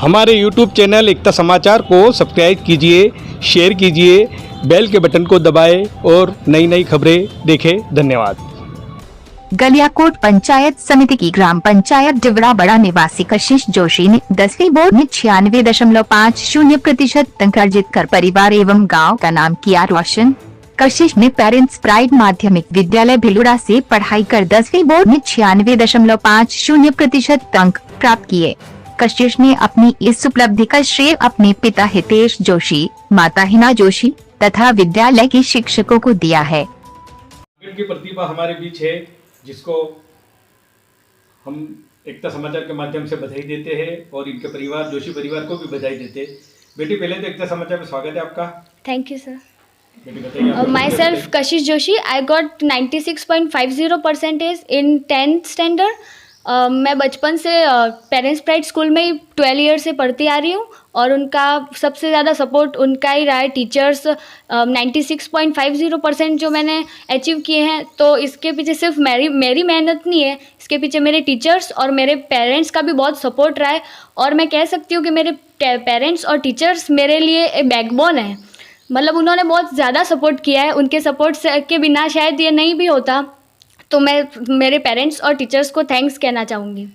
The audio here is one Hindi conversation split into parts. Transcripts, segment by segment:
हमारे YouTube चैनल एकता समाचार को सब्सक्राइब कीजिए, शेयर कीजिए, बेल के बटन को दबाएं और नई नई खबरें देखें। धन्यवाद। गलियाकोट पंचायत समिति की ग्राम पंचायत डिवड़ा बड़ा निवासी कशिश जोशी ने 10वीं बोर्ड में 96.50% अंक अर्जित कर परिवार एवं गांव का नाम किया रोशन। कशिश ने पेरेंट्स प्राइड माध्यमिक विद्यालय भिलुड़ा से पढ़ाई कर 10वीं बोर्ड में 96.50% अंक प्राप्त किए। कशिश ने अपनी इस उपलब्धि का श्रेय अपने पिता हितेश जोशी, माता हिना जोशी तथा विद्यालय के शिक्षकों को दिया है। की प्रतिभा हमारे बीच है, जिसको हम एकता समाचार के माध्यम से बधाई देते हैं और इनके परिवार जोशी परिवार को भी बधाई देते हैं। बेटी, पहले तो एकता समाचार में स्वागत है आपका। Thank you sir. बेटी बताइए। My self Kashish Joshi, I got 96.50% in 10th standard. मैं बचपन से पेरेंट्स प्राइड स्कूल में ही 12 ईयर से पढ़ती आ रही हूँ और उनका सबसे ज़्यादा सपोर्ट उनका ही रहा है। टीचर्स 96.50% जो मैंने अचीव किए हैं, तो इसके पीछे सिर्फ मेरी मेहनत नहीं है, इसके पीछे मेरे टीचर्स और मेरे पेरेंट्स का भी बहुत सपोर्ट रहा है। और मैं कह सकती हूँ कि मेरे पेरेंट्स और टीचर्स मेरे लिए एक बैकबोन है। मतलब उन्होंने बहुत ज़्यादा सपोर्ट किया है, उनके सपोर्ट के बिना शायद ये नहीं भी होता। तो मैं मेरे पेरेंट्स और टीचर्स को थैंक्स कहना चाहूँगी।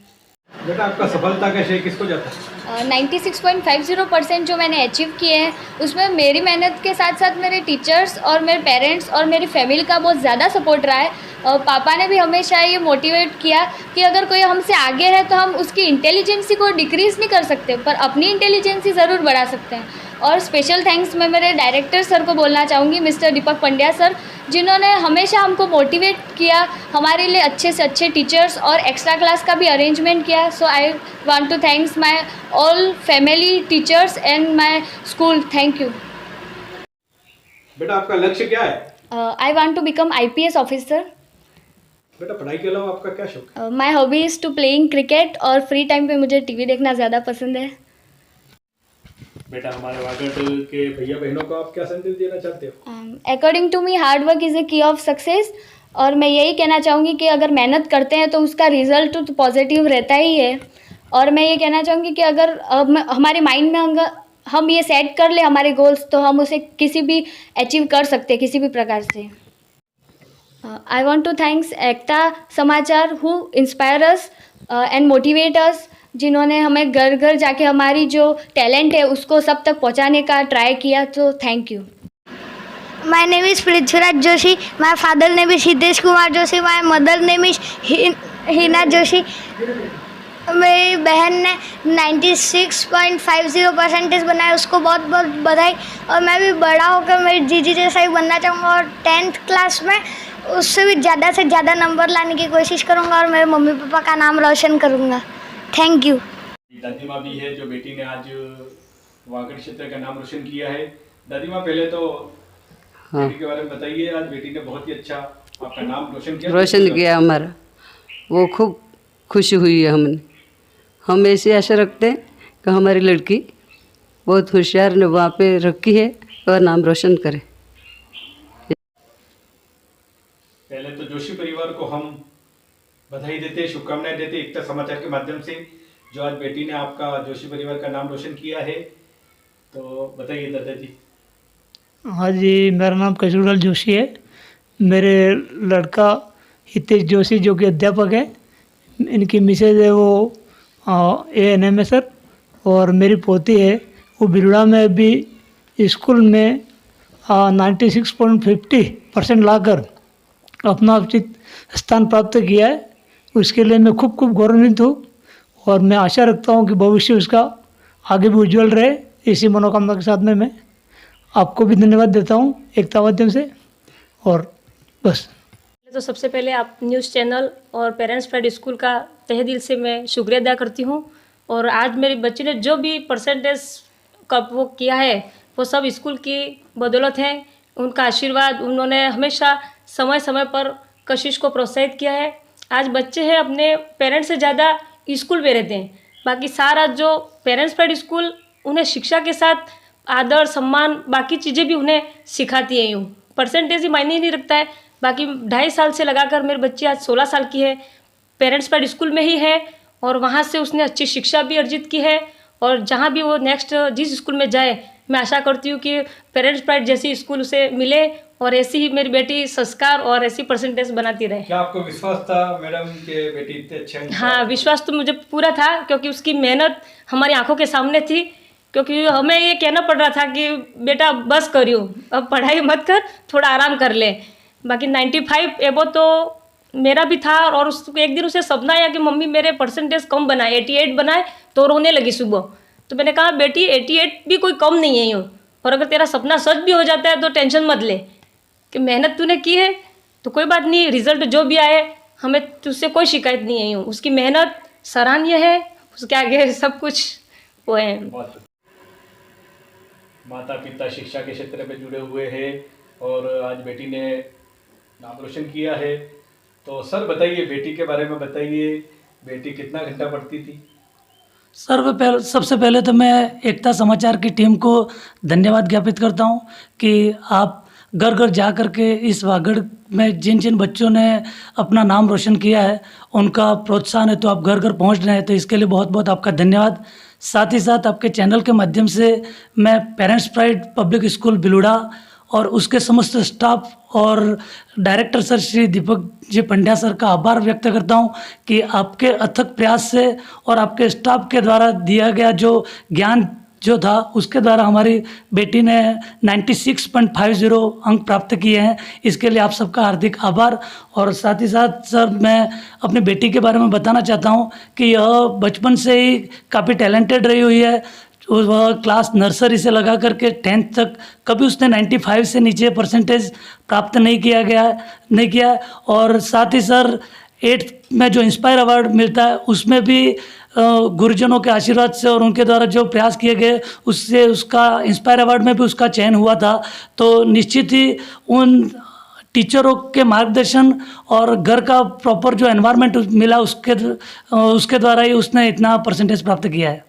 बेटा, आपका सफलता का श्रेय किसको जाता है? 96.50% जो मैंने अचीव किए हैं, उसमें मेरी मेहनत के साथ साथ मेरे टीचर्स और मेरे पेरेंट्स और मेरी फैमिली का बहुत ज़्यादा सपोर्ट रहा है। और पापा ने भी हमेशा ये मोटिवेट किया कि अगर कोई हमसे आगे है तो हम उसकी इंटेलिजेंसी को डिक्रीज़ नहीं कर सकते, पर अपनी इंटेलिजेंसी ज़रूर बढ़ा सकते हैं। और स्पेशल थैंक्स मैं मेरे डायरेक्टर सर को बोलना चाहूँगी, मिस्टर दीपक पंड्या सर, जिन्होंने हमेशा हमको मोटिवेट किया, हमारे लिए अच्छे से अच्छे टीचर्स और एक्स्ट्रा क्लास का भी अरेंजमेंट किया। So I want to thanks my all family, teachers and my school. Thank you. बेटा, आपका लक्ष्य क्या है? I want to become IPS officer. बेटा, पढ़ाई के अलावा आपका क्या शौक है? My hobby is to playing cricket और फ्री टाइम पे मुझे टीवी देखना ज़्यादा पसंद है। बेटा, हमारे वागड़ के भैया बहनों को आप क्या संदेश देना चाहते हो? According to me hard work is a key of success. और मैं यही कहना चाहूँगी कि अगर मेहनत करते हैं तो उसका रिजल्ट तो पॉजिटिव रहता ही है। और मैं ये कहना चाहूँगी कि अगर हमारे माइंड में अगर हम ये सेट कर ले हमारे गोल्स, तो हम उसे किसी भी अचीव कर सकते हैं, किसी भी प्रकार से। आई वॉन्ट टू थैंक्स एकता समाचार who inspire us and motivate अस, जिन्होंने हमें घर घर जाके हमारी जो टैलेंट है उसको सब तक पहुंचाने का ट्राई किया। तो thank you. My name is Prithviraj Joshi. My father name is Hitesh Kumar Joshi. My mother name is Hina Joshi. मेरी बहन ने 96.50% बनाया, उसको बहुत बहुत बधाई। और मैं भी बड़ा होकर मेरी जीजी जैसा ही बनना चाहूँगा और 10th क्लास में उससे भी ज़्यादा से ज़्यादा नंबर लाने की कोशिश करूँगा और मेरे मम्मी पापा का नाम रोशन करूँगा। Thank you. दादी माँ भी है जो बेटी ने आज वागड़ क्षेत्र का नाम रोशन किया है। दादी माँ, पहले तो बेटी के बारे में बताइए। आज बेटी ने बहुत ही अच्छा आपका नाम रोशन किया हमारा, वो खूब खुशी हुई है। हम ऐसी आशा रखते हैं कि हमारी लड़की बहुत होशियार ने वहाँ पे रखी है और नाम रोशन करे। पहले तो जोशी परिवार को हम बधाई देते, शुभकामनाएं देते एकता समाचार के माध्यम से, जो आज बेटी ने आपका जोशी परिवार का नाम रोशन किया है। तो बताइए दादाजी। हाँ जी, मेरा नाम कशिशलाल जोशी है। मेरे लड़का हितेश जोशी जो कि अध्यापक है, इनकी मिसेज है वो ANM है सर। और मेरी पोती है वो भिलुड़ा में भी स्कूल में 96.50% लाकर अपना उचित स्थान प्राप्त किया है। उसके लिए मैं खूब गौरवान्वित हूँ और मैं आशा रखता हूँ कि भविष्य उसका आगे भी उज्जवल रहे। इसी मनोकामना के साथ में मैं आपको भी धन्यवाद देता हूँ एकता माध्यम से। और बस। तो सबसे पहले आप न्यूज़ चैनल और पेरेंट्स प्राइड स्कूल का तहे दिल से मैं शुक्रिया अदा करती हूँ। और आज मेरी बच्ची ने जो भी परसेंटेज का वो किया है वो सब स्कूल की बदौलत है। उनका आशीर्वाद, उन्होंने हमेशा समय समय पर कशिश को प्रोत्साहित किया है। आज बच्चे हैं अपने पेरेंट्स से ज़्यादा स्कूल में रहते हैं। बाकी सारा जो पेरेंट्स प्राइड स्कूल उन्हें शिक्षा के साथ आदर सम्मान बाकी चीज़ें भी उन्हें सिखाती है। यूँ परसेंटेज ही मायने नहीं रखता है। बाकी 2.5 साल से लगाकर मेरी बच्ची आज 16 साल की है, पेरेंट्स प्राइड स्कूल में ही है और वहाँ से उसने अच्छी शिक्षा भी अर्जित की है और जहाँ भी वो नेक्स्ट जिस स्कूल में जाए, मैं आशा करती हूँ कि पेरेंट्स प्राइड जैसी स्कूल उसे मिले और ऐसी ही मेरी बेटी संस्कार और ऐसी परसेंटेज बनाती रहे। क्या आपको विश्वास था मैडम के बेटी इतने अच्छे अंक? हाँ, विश्वास तो मुझे पूरा था क्योंकि उसकी मेहनत हमारी आंखों के सामने थी। क्योंकि हमें ये कहना पड़ रहा था कि बेटा बस करियो, अब पढ़ाई मत कर, थोड़ा आराम कर ले। बाकी 95 एबो तो मेरा भी था और उसको एक दिन उसे सपना आया कि मम्मी मेरे परसेंटेज कम बनाए, 88 बनाए, तो रोने लगी सुबह। तो मैंने कहा बेटी 88 भी कोई कम नहीं है यूँ, और अगर तेरा सपना सच भी हो जाता है तो टेंशन मत ले कि मेहनत तूने की है तो कोई बात नहीं, रिजल्ट जो भी आए हमें तुझसे कोई शिकायत नहीं है यूँ। उसकी मेहनत सराहनीय है, उसके आगे सब कुछ वो है। माता पिता शिक्षा के क्षेत्र में जुड़े हुए हैं और आज बेटी ने नाम रोशन किया है। तो सर बताइए, बेटी के बारे में बताइए, बेटी कितना घंटा पढ़ती थी? सबसे पहले तो मैं एकता समाचार की टीम को धन्यवाद ज्ञापित करता हूं कि आप घर घर जा कर के इस वागड़ में जिन जिन बच्चों ने अपना नाम रोशन किया है उनका प्रोत्साहन है तो आप घर घर पहुंच रहे हैं, तो इसके लिए बहुत बहुत आपका धन्यवाद। साथ ही साथ आपके चैनल के माध्यम से मैं पेरेंट्स प्राइड पब्लिक स्कूल बिलुड़ा और उसके समस्त स्टाफ और director sir Shri Deepak ji Pandya sir का आभार व्यक्त करता हूं कि आपके अथक प्रयास से और आपके स्टाफ के द्वारा दिया गया जो ज्ञान जो था उसके द्वारा हमारी बेटी ने 96.50 अंक प्राप्त किए हैं। इसके लिए आप सबका हार्दिक आभार। और साथ ही साथ सर मैं अपनी बेटी के बारे में बताना चाहता हूं कि यह बचपन से ही काफ़ी टैलेंटेड रही हुई है। वह क्लास नर्सरी से लगा करके 10th तक कभी उसने 95 से नीचे परसेंटेज प्राप्त नहीं किया। और साथ ही सर 8th में जो इंस्पायर अवार्ड मिलता है उसमें भी गुरुजनों के आशीर्वाद से और उनके द्वारा जो प्रयास किए गए उससे उसका इंस्पायर अवार्ड में भी उसका चयन हुआ था। तो निश्चित ही उन टीचरों के मार्गदर्शन और घर का प्रॉपर जो एनवायरनमेंट मिला उसके द्वारा ही उसने इतना परसेंटेज प्राप्त किया है।